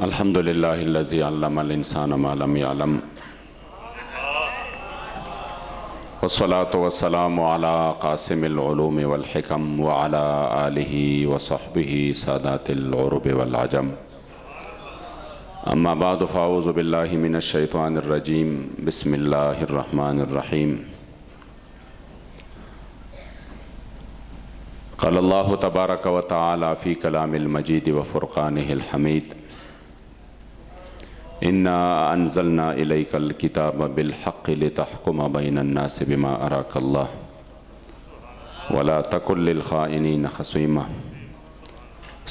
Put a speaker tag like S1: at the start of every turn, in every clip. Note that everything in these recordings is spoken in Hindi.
S1: अल्हम्दुलिल्लाहिल्लज़ी अल्लमल इंसान मा लम यअलम वस्सलातु वस्सलामु अला क़ासिमिल उलूमि वल हिकम व अला आलिहि व सहबिहि सादातिल उरुब वल अजम। अम्मा बाद फ़अऊज़ु बिल्लाहि मिनश शैतानिर रजीम। बिस्मिल्लाहिर रहमानिर रहीम। क़ालल्लाहु तबारक व तआला फ़ी कलामिल मजीद व फ़ुरक़ानिहिल हमीद। इन्ना अनज़लना इलैकल किताब बिलहक़्क़ि लितहकुम बैनन्नासि बिमा अराकल्लाह वला तकुन लिल ख़ाइनीन ख़सीमा।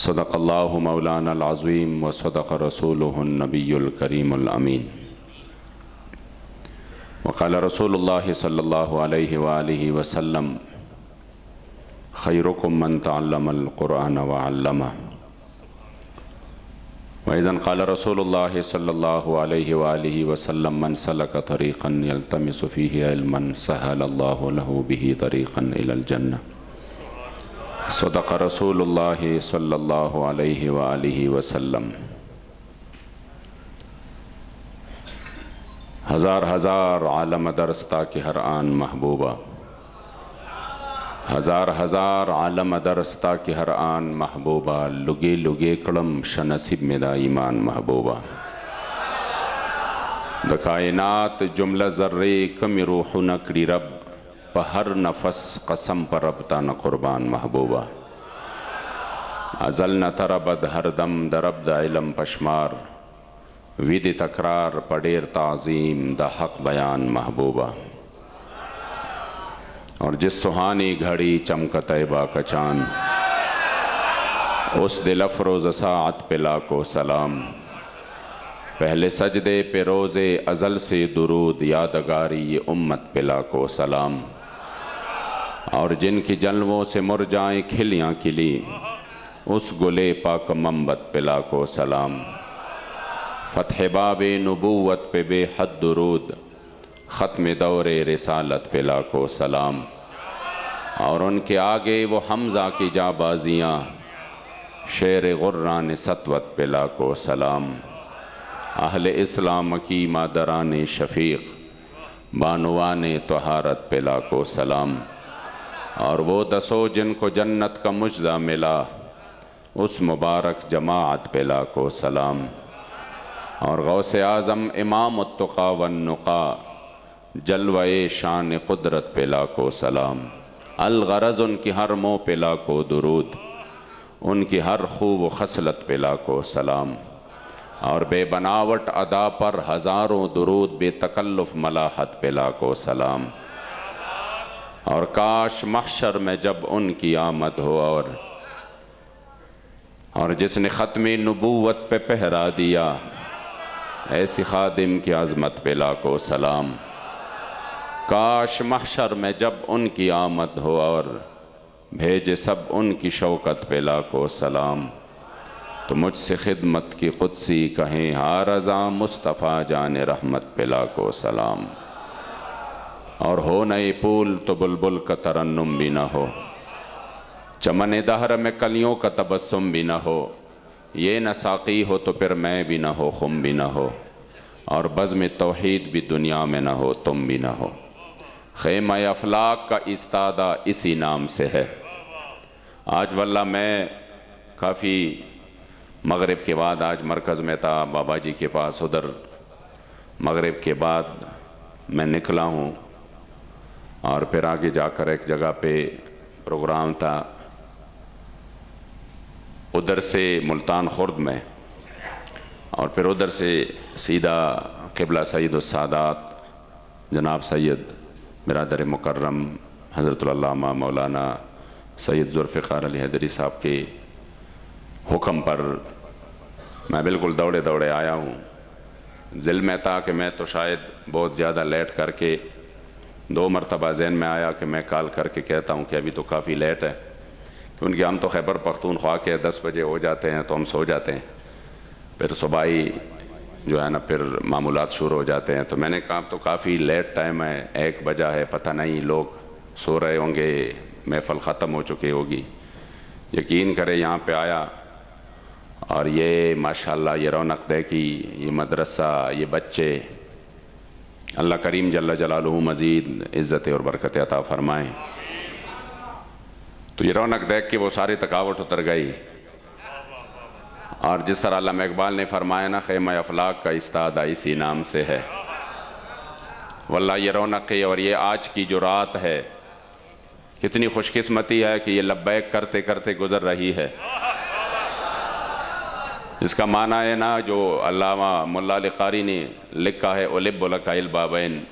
S1: सदक़ल्लाहु मौलानल अज़ीम व सदक़ रसूलुहुन नबियुल करीमुल अमीन। व क़ाल रसूलुल्लाहि सल्लल्लाहु अलैहि व आलिहि वसल्लम ख़ैरुकुम मन तअल्लमल क़ुरआन व अल्लमह। व इज़न क़ाल रसूलुल्लाहि सल्लल्लाहु अलैहि व आलिहि वसल्लम मन सलक तरीक़न यल्तमिसु फ़ीहि इल्मन सहलल्लाहु लहु बिही तरीक़न इलल जन्नह। सदक़ रसूलुल्लाहि सल्लल्लाहु अलैहि व आलिहि वसल्लम। हज़ार हज़ार आलम दरस्ता की हर आन महबूबा, हज़ार हज़ार आलम दरस्ता की हर आन महबूबा, लुगे लुगे कड़म शनसिब मेदा ईमान महबूबा। द कायनात जुमला ज़र्रे कमी रूह नकरी रब, पहर नफस कसम पर रबता न कुर्बान महबूबा। अज़ल न तरबद हर दम दरब द इलम पशमार, विद तकरार पडेर ताज़ीम द हक़ बयान महबूबा। और जिस सुहानी घड़ी चमका तैबा का चाँद, उस दिल अफरोज़ साअत पे लाखों सलाम। पहले सजदे पे रोज़े अज़ल से दुरूद, यादगारी ये उम्मत पे लाखों सलाम। और जिनकी जलवों से मुरझाएं खिलियाँ खिली, उस गुले पाक मंबत पे लाखों सलाम। फ़तह बाबे नबूवत पे बेहद दुरूद, ख़त्म दौरे रिसालत पे लाखों सलाम। और उनके आगे वो हमज़ा की जाबाजियाँ, शेर गुर्रान सतवत पे लाखों सलाम। अहले इस्लाम की मादरान शफ़ीक़, बानुवान तहारत पे लाखों सलाम। और वो दसो जिनको जन्नत का मुजदा मिला, उस मुबारक जमाअत पे लाखों सलाम। और गौसे आज़म इमाम उत्तुक़ा वन्नुक़ा, जलवे शान कुदरत पे लाखों सलाम। अलगरज़ उनकी हर मों पे लाखों दुरूद, उनकी हर खूब खसलत पे लाखों सलाम। और बेबनावट अदा पर हज़ारों दुरूद, बेतकल्लुफ़ मलाहत पे लाखों सलाम। और काश महशर में जब उनकी आमद हो, और जिसने ख़त्म नबूवत पे पहरा दिया, ऐसी खादिम की अज़मत पे लाखों सलाम। काश महशर में जब उनकी आमद हो, और भेजे सब उनकी शौकत पे लाखों सलाम। तो मुझसे खिदमत की क़ुदसी कहें हारज़ा, मुस्तफ़ा जाने रहमत पे लाखों सलाम। और हो नए पुल तो बुलबुल का तरन्नुम भी न हो, चमन दहर में कलियों का तबस्सुम भी न हो। ये न साक़ी हो तो फिर मैं भी न हो, खुम भी न हो। और बज़्म तौहीद भी दुनिया में न हो, तुम भी न हो। ख़ैमा अफ़लाक का इस्तादा इसी नाम से है। आज वल्ला मैं काफ़ी मग़रिब के बाद आज मरकज़ में था, बाबा जी के पास। उधर मग़रिब के बाद मैं निकला हूँ, और फिर आगे जाकर एक जगह पे प्रोग्राम था, उधर से मुल्तान खुर्द में, और फिर उधर से सीधा क़िबला सैयद सादात जनाब सैयद बिरादर मुकर्रम हज़रतुल अल्लामा मौलाना सैयद ज़ुल्फ़िकार अली हैदरी साहब के हुक्म पर मैं बिल्कुल दौड़े दौड़े आया हूँ। दिल में था कि मैं तो शायद बहुत ज़्यादा लेट करके, 2 मरतबा ज़हन में आया कि मैं कॉल करके कहता हूँ कि अभी तो काफ़ी लेट है, क्योंकि हम तो खैबर पख्तूनख्वा के 10 बजे हो जाते हैं तो हम सो जाते हैं। फिर सुबह ही जो है ना फिर मामूलात शुरू हो जाते हैं। तो मैंने कहा तो काफ़ी लेट टाइम है, 1 बजा है, पता नहीं लोग सो रहे होंगे, महफ़िल ख़त्म हो चुकी होगी। यकीन करें यहाँ पे आया और ये माशाल्लाह ये रौनक दे की ये मदरसा, ये बच्चे, अल्लाह करीम जल्ल जलालुहु मज़ीद इज़्ज़त और बरकत अता फ़रमाएँ। तो ये रौनक देख के वो सारी थकावट उतर गई। और जिस तरह अल्लामा इकबाल ने फरमाया ना, ख़ैमा अफलाक का इस्तादा इसी नाम से है। वल्लाह ये रौनक है और ये आज की जो रात है, कितनी खुशकिस्मती है कि ये लब्बैक करते करते गुज़र रही है। इसका माना है ना, जो अल्लामा मुल्ला अली क़ारी ने लिखा है, उलिब्बुलकाइल बाबैन,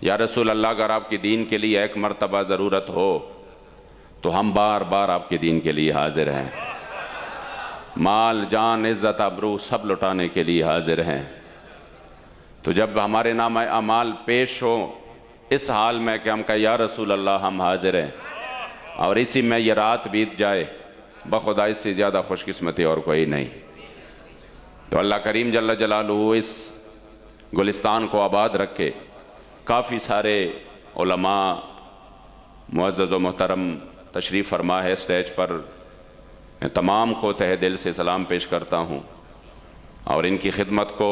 S1: या रसूल अल्लाह, अगर आपके दीन के लिए एक मरतबा ज़रूरत हो तो हम बार बार आपके दीन के लिए हाजिर हैं। माल, जान, इज़्ज़त, आबरू सब लुटाने के लिए हाजिर हैं। तो जब हमारे नाम अमाल पेश हो इस हाल में कि हम कहें या रसूल अल्लाह हम हाजिर हैं, और इसी में ये रात बीत जाए, बखुदा इससे ज़्यादा खुशकिस्मती और कोई नहीं। तो अल्लाह करीम जल्ल जलालुहु इस गुलिस्तान को आबाद रखे। काफ़ी सारे उलमा मुअज़्ज़ज़ व मोहतरम तशरीफ़ फरमा है स्टेज पर। मैं तमाम को तहे दिल से सलाम पेश करता हूँ और इनकी खिदमत को,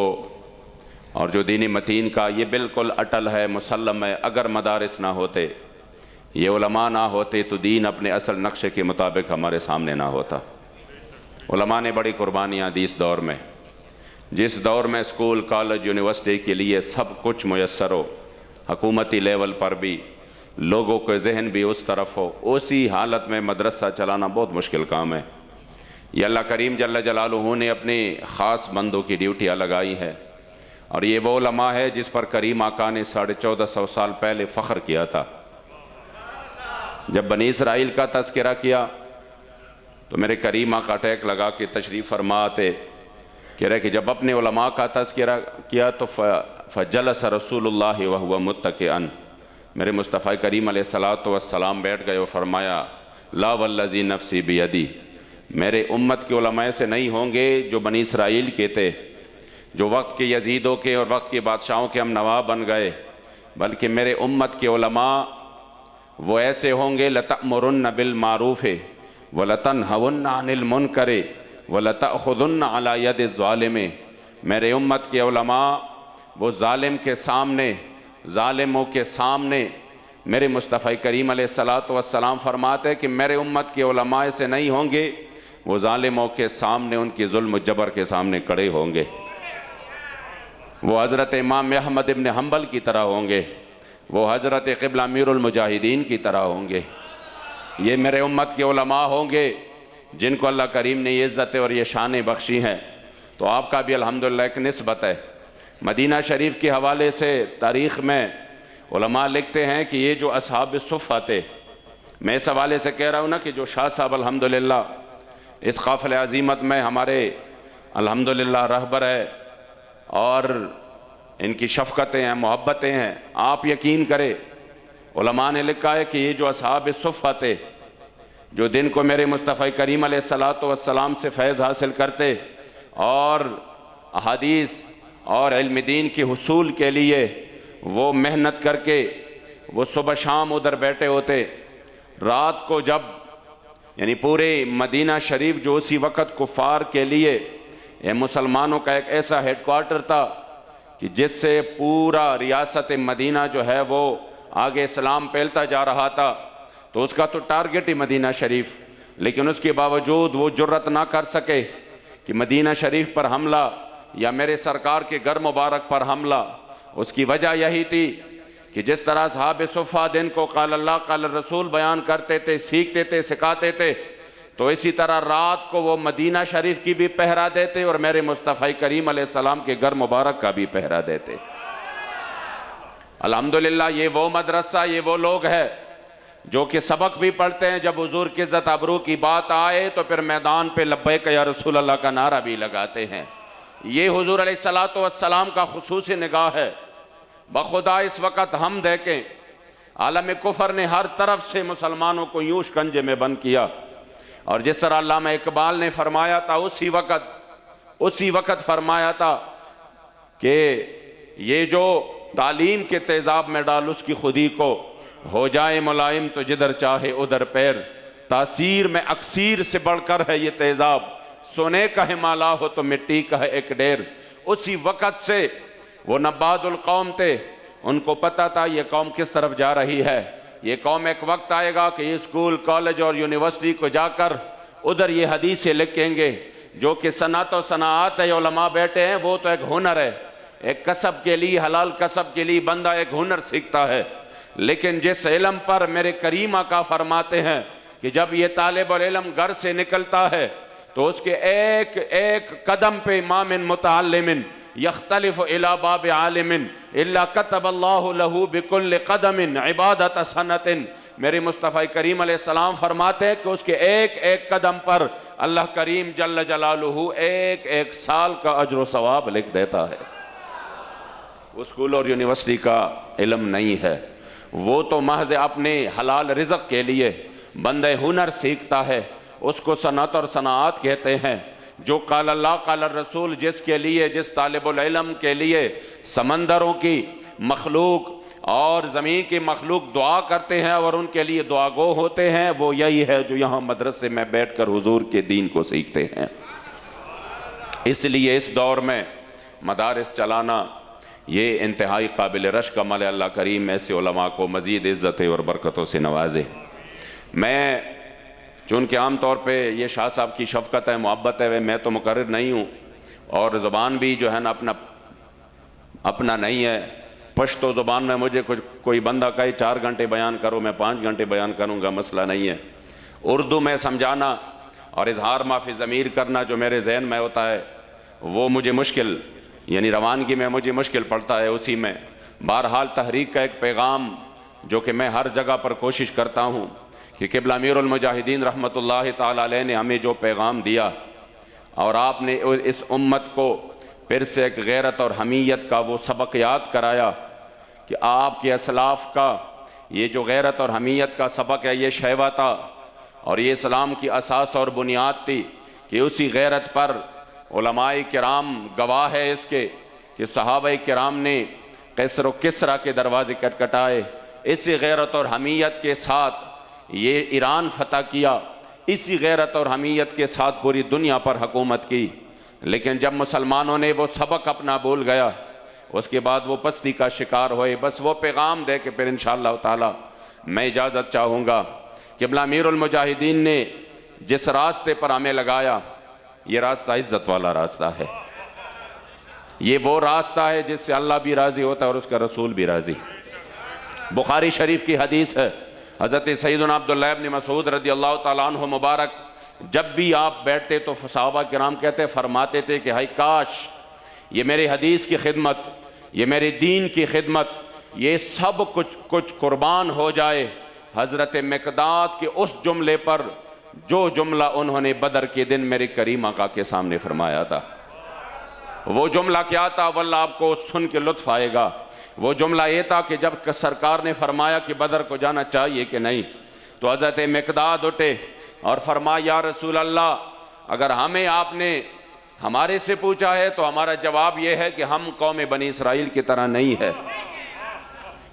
S1: और जो दीनी मतीन का ये बिल्कुल अटल है, मुसल्लम है। अगर मदारिस ना होते, ये उलमा ना होते, तो दीन अपने असल नक्शे के मुताबिक हमारे सामने ना होता। उलमा ने बड़ी कुर्बानियाँ दी इस दौर में, जिस दौर में स्कूल, कॉलेज, यूनिवर्सिटी के लिए सब कुछ मुयस्सर हो, हुकूमती लेवल पर भी लोगों के जहन भी उस तरफ हो, उसी हालत में मदरसा चलाना बहुत मुश्किल काम है। ये अल्लाह करीम जल्ल जलालुहु ने अपने ख़ास बंदों की ड्यूटियाँ लगाई है। और ये वो उलमा है जिस पर करीम आका ने 1450 साल पहले फ़ख्र किया था। जब बनी इसराइल का तज़किरा किया तो मेरे करीम आका अटैक लगा के तशरीफ़ फरमाते, कह रहे कि जब अपने उलमा का तज़किरा किया तो फ़जलस रसूलुल्लाह व हुवा मुत्तकिअन, मेरे मुस्तफ़ा करीम अलैहिस्सलातु वस्सलाम बैठ गए और फरमाया, ला वल्लज़ी नफ़्सी बियदी, मेरे उम्मत के उलमा से नहीं होंगे जो बनी इसराइल के थे, जो वक्त के यजीदों के और वक्त के बादशाहों के हम नवाब बन गए, बल्कि मेरे उम्मत के उलमा वो ऐसे होंगे, लतअमुरुन्न बिल मारूफ़ व लतनहवुन्न अनिल मुनकर व लतअखुज़ुन्न अला यदि ज़ालिम। मेरे उम्मत के उलमा वो जालिम के सामने, जालिमों के सामने, मेरे मुस्तफ़ा करीम अलैहिस्सलातु वस्सलाम फरमाते कि मेरे उम्मत के उलमा से नहीं होंगे, वो जालिमों के सामने, उनकी जुल्म जबर के सामने खड़े होंगे। वो हज़रत इमाम अहमद इब्न हम्बल की तरह होंगे, वो हज़रत क़िबला अमीरुल मुजाहिदीन की तरह होंगे। ये मेरे उम्मत के उलमा होंगे जिनको अल्लाह करीम ने ये इज़्ज़त और ये शान बख्शी हैं। तो आपका भी अल्हम्दुलिल्लाह एक निस्बत है। मदीना शरीफ के हवाले से तारीख़ में उलमा लिखते हैं कि ये जो असहाब सुफ़्फ़ा थे, मैं इस हवाले से कह रहा हूँ ना कि जो शाह साहब अल्हम्दुलिल्लाह इस काफ़िले अज़ीमत में हमारे अल्हम्दुलिल्लाह रहबर है और इनकी शफ़क़तें हैं, मोहब्बतें हैं। आप यकीन करें, उलमा ने लिखा है कि ये जो असहाब सुफ़्फ़ा थे, जो दिन को मेरे मुस्तफ़ा करीम अलैहिस्सलातु वस्सलाम से फैज़ हासिल करते और अहादीस और इल्म दीन के हुसूल के लिए वो मेहनत करके वो सुबह शाम उधर बैठे होते। रात को जब यानी पूरे मदीना शरीफ जो उसी वक़्त कुफ़ार के लिए ये मुसलमानों का एक ऐसा हेडक्वार्टर था कि जिससे पूरा रियासत मदीना जो है वो आगे इस्लाम फैलता जा रहा था, तो उसका तो टारगेट ही मदीना शरीफ। लेकिन उसके बावजूद वो जुर्रत ना कर सके कि मदीना शरीफ पर हमला या मेरे सरकार के घर मुबारक पर हमला। उसकी वजह यही थी कि जिस तरह सहाबे सुफ़्फ़ा दिन को क़ाल अल्लाह क़ाल रसूल बयान करते थे, सीखते थे, सिखाते थे, तो इसी तरह रात को वो मदीना शरीफ की भी पहरा देते और मेरे मुस्तफ़ा करीम अलैहिस्सलाम के घर मुबारक का भी पहरा देते। अल्हम्दुलिल्लाह ये वो मदरसा, ये वो लोग हैं जो कि सबक भी पढ़ते हैं। जब हुजूर की इज़्ज़त आबरू की बात आए तो फिर मैदान पे लब्बैक या रसूल अल्लाह का नारा भी लगाते हैं। ये हुजूर अलैहिस्सलातु वस्सलाम का खुसूसी निगाह है। बखुदा इस वक़्त हम देखें, आलम कुफर ने हर तरफ से मुसलमानों को यूं शिकंजे में बंद किया, और जिस तरह अल्लामा इकबाल ने फरमाया था उसी वक़्त फरमाया था कि ये जो तालीम के तेज़ाब में डाल उसकी खुदी को, हो जाए मुलायम तो जिधर चाहे उधर पैर, तासीर में अक्सीर से बढ़कर है ये तेज़ाब, सोने का हिमालय हो तो मिट्टी का है एक ढेर। उसी वक़्त से वो नबादुल कौम थे, उनको पता था ये कौम किस तरफ जा रही है। ये कौम एक वक्त आएगा कि ये स्कूल कॉलेज और यूनिवर्सिटी को जाकर उधर ये हदीसें लिखेंगे जो कि सनात और सनात है। उलमा बैठे हैं, वो तो एक हुनर है, एक कसब के लिए, हलाल कसब के लिए बंदा एक हुनर सीखता है। लेकिन जिस इल्म पर मेरे करीम आका फरमाते हैं कि जब ये तालिबुल इल्म घर से निकलता है तो उसके एक एक कदम पे मामिन मुतअल्लिमिन यख्तलिफ इला बाब आलिमिन इल्ला कतबल्लाहु लहू बिकुल्ल कदमिन इबादत सनतिन। मेरे मुस्तफ़ा करीम अलैहिस्सलाम फरमाते हैं कि उसके एक एक कदम पर अल्लाह करीम जल्ल जलालुहु एक एक साल का अज्र व सवाब लिख देता है। वो स्कूल और यूनिवर्सिटी का इल्म नहीं है, वो तो महज अपने हलाल रिज़्क़ के लिए बंदे हुनर सीखता है, उसको सनत और सनात कहते हैं। जो क़ाल अल्लाह क़ाल रसूल, जिसके लिए, जिस तालिबुल इल्म के लिए समंदरों की मखलूक और ज़मीन की मखलूक दुआ करते हैं और उनके लिए दुआ गो होते हैं, वो यही है जो यहाँ मदरसे में बैठ कर हुजूर के दीन को सीखते हैं। इसलिए इस दौर में मदारिस चलाना ये इंतहाई काबिल रश्क अमल है। अल्लाह करीम ऐसे उलमा को मज़ीद इज़्ज़त और बरकतों से नवाजे। मैं चूँकि आम तौर पे ये शाह साहब की शफ़क़त है, मोहब्बत है, मैं तो मुकर्रिर नहीं हूँ और ज़बान भी जो है ना अपना नहीं है। पश्तो ज़ुबान में मुझे कोई बंदा कहे 4 घंटे बयान करो, मैं 5 घंटे बयान करूँगा, मसला नहीं है। उर्दू में समझाना और इजहार माफ़ी ज़मीर करना जो मेरे जहन में होता है वो मुझे मुश्किल, यानी रवानगी में मुझे मुश्किल पड़ता है उसी में। बहरहाल तहरीक का एक पैगाम जो कि मैं हर जगह पर कोशिश करता हूँ कि क़िबला अमीरुल मुजाहिदीन रहमतुल्लाहि ताला अलैह ने हमें जो पैगाम दिया और आपने इस उम्मत को फिर से एक गैरत और हमीयत का वो सबक याद कराया कि आपके असलाफ़ का ये जो गैरत और हमीयत का सबक है ये शहवा था और ये इस्लाम की असास और बुनियाद थी कि उसी गैरत पर उलमाए किराम गवाह है इसके कि सहाबाए किराम ने कैसर व किसरा के दरवाजे खटखटाए। इसी गैरत और हमीयत के साथ ये ईरान फतह किया, इसी गैरत और हमीयत के साथ पूरी दुनिया पर हुकूमत की। लेकिन जब मुसलमानों ने वो सबक अपना भूल गया, उसके बाद वो पस्ती का शिकार हुए। बस वो पैगाम दे के फिर इंशाअल्लाह ताला मैं इजाज़त चाहूँगा। क़िबला अमीरुल मुजाहिदीन ने जिस रास्ते पर हमें लगाया, ये रास्ता इज़्ज़त वाला रास्ता है। ये वो रास्ता है जिससे अल्लाह भी राज़ी होता है और उसका रसूल भी राज़ी। बुखारी शरीफ की हदीस है, हज़रत सैयदना अब्दुल्लाह इब्न मसूद रज़ियल्लाहु ताला अन्हु मुबारक जब भी आप बैठते तो सहाबा किराम कहते फरमाते थे कि हाय काश ये मेरे हदीस की खिदमत, ये मेरे दीन की खिदमत, ये सब कुछ कुर्बान हो जाए हज़रत मिक़दाद के उस जुमले पर जो जुमला उन्होंने बदर के दिन मेरे करीम आका के सामने फरमाया था। वो जुमला क्या था, वल्लाह आपको सुन के लुत्फ़ आएगा। वो जुमला ये था कि जब सरकार ने फरमाया कि बदर को जाना चाहिए कि नहीं, तो हज़रत मिक़दाद उठे और फरमाया या रसूल अल्लाह, अगर हमें आपने हमारे से पूछा है तो हमारा जवाब यह है कि हम कौम बनी इसराइल की तरह नहीं है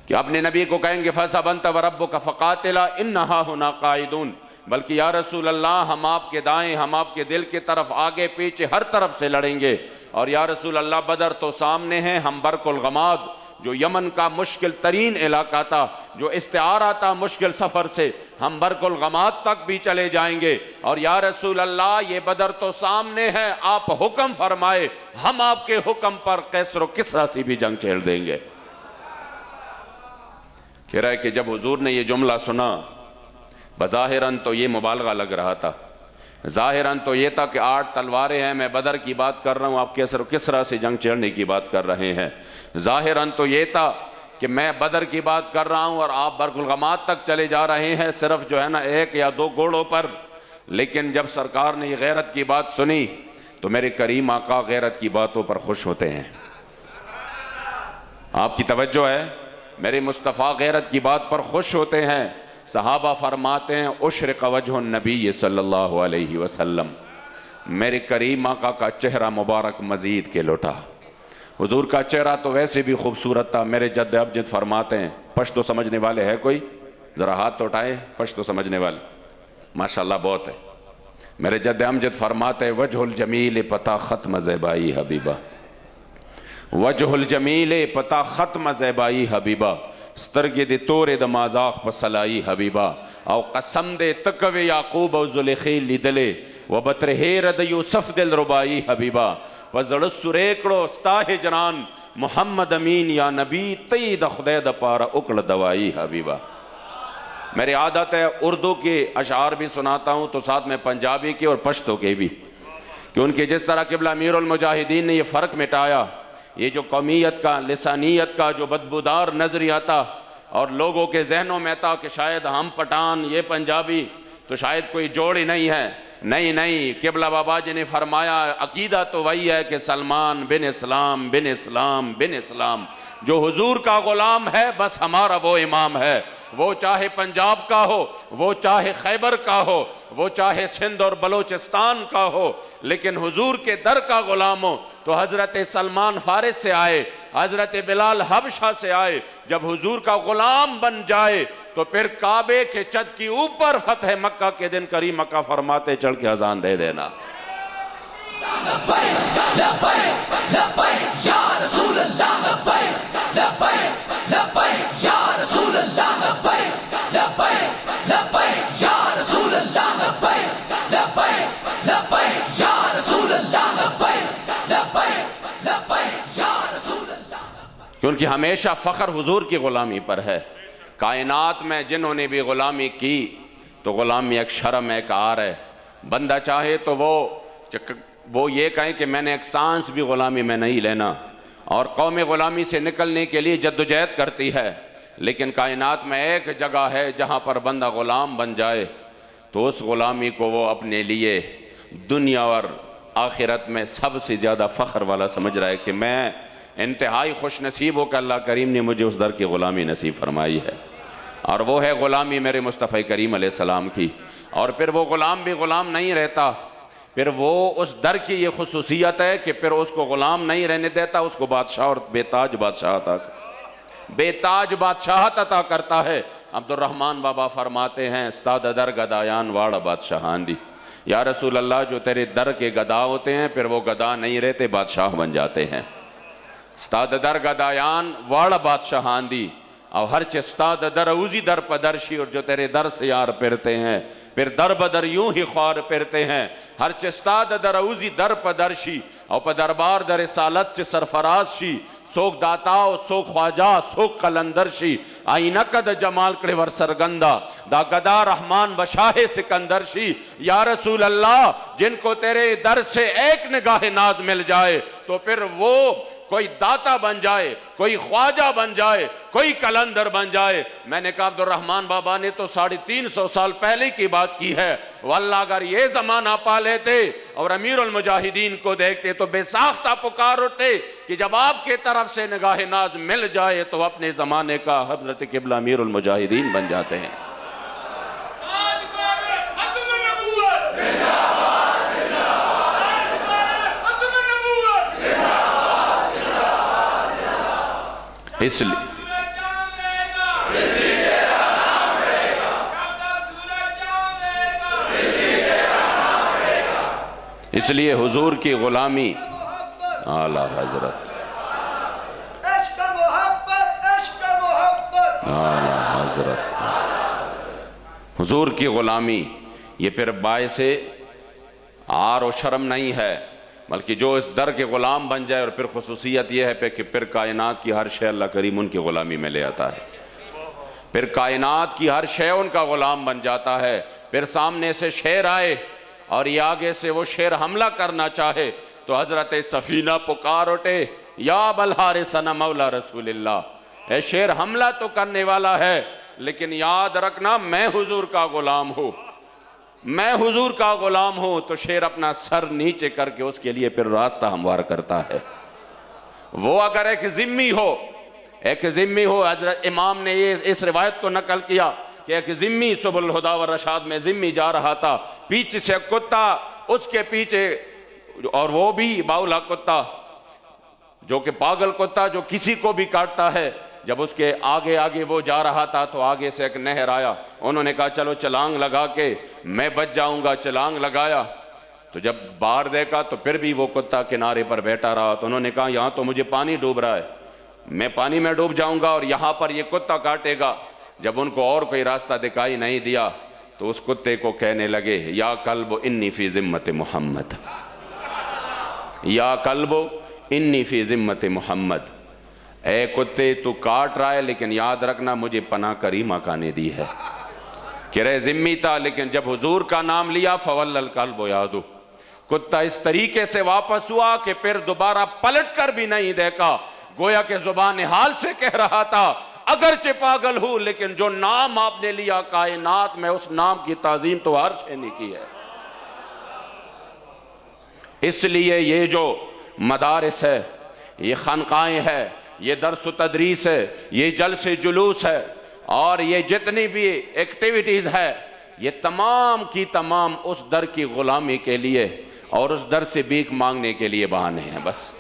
S1: कि अपने नबी को कहेंगे फ़सबंत व रब्बुका फ़क़ातिला इन्ना हुना क़ाइदून, बल्कि या रसूल अल्लाह हम आपके दाएं, हम आपके दिल की तरफ, आगे पीछे हर तरफ से लड़ेंगे। और या रसूल अल्लाह बदर तो सामने हैं, हम बरकुल गमाद जो यमन का मुश्किल तरीन इलाका था, जो इस्तिआरा था मुश्किल सफ़र से, हम बरकुल गमाद तक भी चले जाएंगे। और या रसूल अल्लाह ये बदर तो सामने है, आप हुक्म फरमाए, हम आपके हुक्म पर कैसर व किसरा से भी जंग छेड़ देंगे। कह रहा है कि जब हुजूर ने ये जुमला सुना, बज़ाहिरन तो ये मुबालगा लग रहा था, ज़ाहिरन तो ये था कि 8 तलवारें हैं, मैं बदर की बात कर रहा हूँ, आप कैसर व किसरा से जंग छेड़ने की बात कर रहे हैं। ज़ाहिरन तो ये था कि मैं बदर की बात कर रहा हूँ और आप बरकुल गमाद तक चले जा रहे हैं, सिर्फ जो है ना 1 या 2 घोड़ों पर। लेकिन जब सरकार ने ये गैरत की बात सुनी तो मेरे करीम आका गैरत की बातों पर खुश होते हैं। आपकी तवज्जो है, मेरे मुस्तफ़ा गैरत की बात पर खुश होते हैं। सहाबा फरमाते हैं उशरिक़ वजहुन नबी सल्लल्लाहु अलैहि वसल्लम, मेरे करीम आका का चेहरा मुबारक मज़ीद के लौटा। हुजूर का चेहरा तो वैसे भी खूबसूरत था। मेरे जद्द अबजद फरमाते हैं, पश्तो समझने वाले है कोई, ज़रा हाथ तो उठाए, पश्तो समझने वाले, माशाअल्लाह बहुत है। मेरे जद अमजद फरमाते वजहुल जमील पता ख़त्म ज़ेबाई हबीबा, वजहुल जमील पता ख़त्म ज़ेबाई हबीबा, स्तरगे दे तोरे द माज़ाक़ पसलाई हबीबा, औ कसम दे तकवे याकूब औ ज़ुलेख़ी लिदले व बतरहेर द यूसुफ दिल रुबाई हबीबा, वज़ड़ सुरेकड़ो स्ताहे जनान मोहम्मद अमीन या नबी तई द खुदे द पारा उकड़ दवाई हबीबा। मेरी आदत है उर्दू के अशार भी सुनाता हूँ तो साथ में पंजाबी के और पश्तो के भी, कि उनके जिस तरह क़िबला अमीरुल मुजाहिदीन ने ये फ़र्क मिटाया, ये जो कौमियत का लिसानियत का जो बदबूदार नज़रिया था और लोगों के जहनों में था कि शायद हम पठान ये पंजाबी तो शायद कोई जोड़ ही नहीं है, नहीं नहीं, क़िबला बाबा जी ने फरमाया अकीदा तो वही है कि सलमान बिन इस्लाम बिन इस्लाम बिन इस्लाम, जो हुजूर का ग़ुलाम है बस हमारा वो इमाम है, वो चाहे पंजाब का हो, वो चाहे खैबर का हो, वो चाहे सिंध और बलोचिस्तान का हो, लेकिन हुजूर के दर का ग़ुलाम हो। तो हज़रत सलमान फारिस से आए, हज़रत बिलाल हबशा से आए, जब हुजूर का ग़ुलाम बन जाए तो फिर काबे के छत की ऊपर फतह मक्का के दिन करीम मक्का फरमाते चढ़ के अजान दे देना। क्योंकि हमेशा फ़ख्र हुजूर की ग़ुलामी पर है। कायनात में जिन्होंने भी ग़ुलामी की तो ग़ुलामी एक शर्म एक आर है। बंदा चाहे तो वो ये कहें कि मैंने एक सांस भी ग़ुलामी में नहीं लेना, और कौम ग़ुलामी से निकलने के लिए जद्दोजहद करती है, लेकिन कायनात में एक जगह है जहाँ पर बंदा ग़ुलाम बन जाए तो उस ग़ुलामी को वो अपने लिए दुनिया और आखिरत में सबसे ज़्यादा फ़ख्र वाला समझ रहा है कि मैं इंतहाई खुश नसीब हो कि अल्लाह करीम ने मुझे उस दर की ग़ुलामी नसीब फरमाई है, और वो है ग़ुलामी मेरे मुस्तफ़ा करीम अलैहिस्सलाम की। और फिर वो ग़ुलाम भी ग़ुलाम नहीं रहता, फिर वो उस दर की ये खुसूसियत है कि फिर उसको ग़ुलाम नहीं रहने देता, उसको बादशाह और बेताज बादशाहत अता करता है। अब्दुर्रहमान बाबा फरमाते हैं उस्ताद दर गदायान वाड़ा बादशाहान दी, या रसूल अल्लाह जो तेरे दर के गदा होते हैं फिर वो गदा नहीं रहते, बादशाह बन जाते हैं। उस्ताद दर गदायान वाड़ा बादशाहान दी, और हर चे उस्ताद दर उजी दर पदर्शी, और जो तेरे दर से यार फिरते हैं फिर दर बदर यूं ही ख्वार फिरते हैं। हर चे उस्ताद दर उजी दर पदर्शी, और पदरबार दर सालत चे सरफराज शी, सोख दाताओ सोख ख्वाजा सोख कलंदरशी, आई नकद जमाल कड़े वर सरगंदा दा गदा रहमान बशाहे सिकंदरशी। या रसूल अल्लाह जिनको तेरे दर से एक निगाह नाज मिल जाए तो फिर वो कोई दाता बन जाए, कोई ख्वाजा बन जाए, कोई कलंदर बन जाए। मैंने कहा अब्दुर्रहमान बाबा ने तो 350 साल पहले की बात की है, वल्लाह अगर ये जमाना पा लेते और अमीरुल मुजाहिदीन को देखते तो बेसाख्ता पुकार उठते कि जब आपके तरफ से निगाह नाज मिल जाए तो अपने जमाने का हज़रत क़िबला अमीरुल मुजाहिदीन बन जाते हैं। इसलिए हुजूर की ग़ुलामी आला हज़रत आला हज़रत हुजूर की ग़ुलामी ये फिर बायसे आर और शर्म नहीं है, बल्कि जो इस दर के ग़ुलाम बन जाए और फिर खुसूसियत यह है कि फिर कायनात की हर शय अल्लाह करीम उनकी ग़ुलामी में ले आता है, फिर कायनात की हर शय उनका ग़ुलाम बन जाता है। फिर सामने से शेर आए और ये आगे से वो शेर हमला करना चाहे तो हज़रत सफ़ीना पुकार उठे, या बलहारिसन मौला रसूलिल्लाह, ए शेर हमला तो करने वाला है लेकिन याद रखना मैं हुजूर का ग़ुलाम हूँ, मैं हुजूर का ग़ुलाम हूँ। तो शेर अपना सर नीचे करके उसके लिए फिर रास्ता हमवार करता है। वो अगर एक ज़िम्मी हो, हज़रत इमाम ने ये इस रिवायत को नकल किया कि एक ज़िम्मी सुबुल हुदा व रशाद में ज़िम्मी जा रहा था, पीछे से कुत्ता उसके पीछे, और वो भी बाउला कुत्ता जो कि पागल कुत्ता जो किसी को भी काटता है, जब उसके आगे आगे वो जा रहा था तो आगे से एक नहर आया। उन्होंने कहा चलो छलांग लगा के मैं बच जाऊंगा। छलांग लगाया तो जब बाहर देखा तो फिर भी वो कुत्ता किनारे पर बैठा रहा। तो उन्होंने कहा यहाँ तो मुझे पानी डूब रहा है, मैं पानी में डूब जाऊंगा और यहाँ पर ये कुत्ता काटेगा। जब उनको और कोई रास्ता दिखाई नहीं दिया तो उस कुत्ते को कहने लगे या कल्ब इन्नी फी ज़िम्मत मोहम्मद, या कल्ब इन्नी फी ज़िम्मत मोहम्मद। ए कुत्ते तू काट रहा है लेकिन याद रखना मुझे पनाह करीमा का ने दी है। कि रे जिम्मी था लेकिन जब हुजूर का नाम लिया फवल्लल कल्ब यादू, कुत्ता इस तरीके से वापस हुआ कि फिर दोबारा पलट कर भी नहीं देखा। गोया के जुबान हाल से कह रहा था अगरचे पागल हूं लेकिन जो नाम आपने लिया कायनात में उस नाम की ताजीम तो हर शे ने की है। इसलिए ये जो मदारिस है, ये खानकाएं है, ये दर्स तदरीस है, ये जलसे जुलूस है और ये जितनी भी एक्टिविटीज़ है, ये तमाम की तमाम उस दर की ग़ुलामी के लिए और उस दर से भीख मांगने के लिए बहाने हैं बस।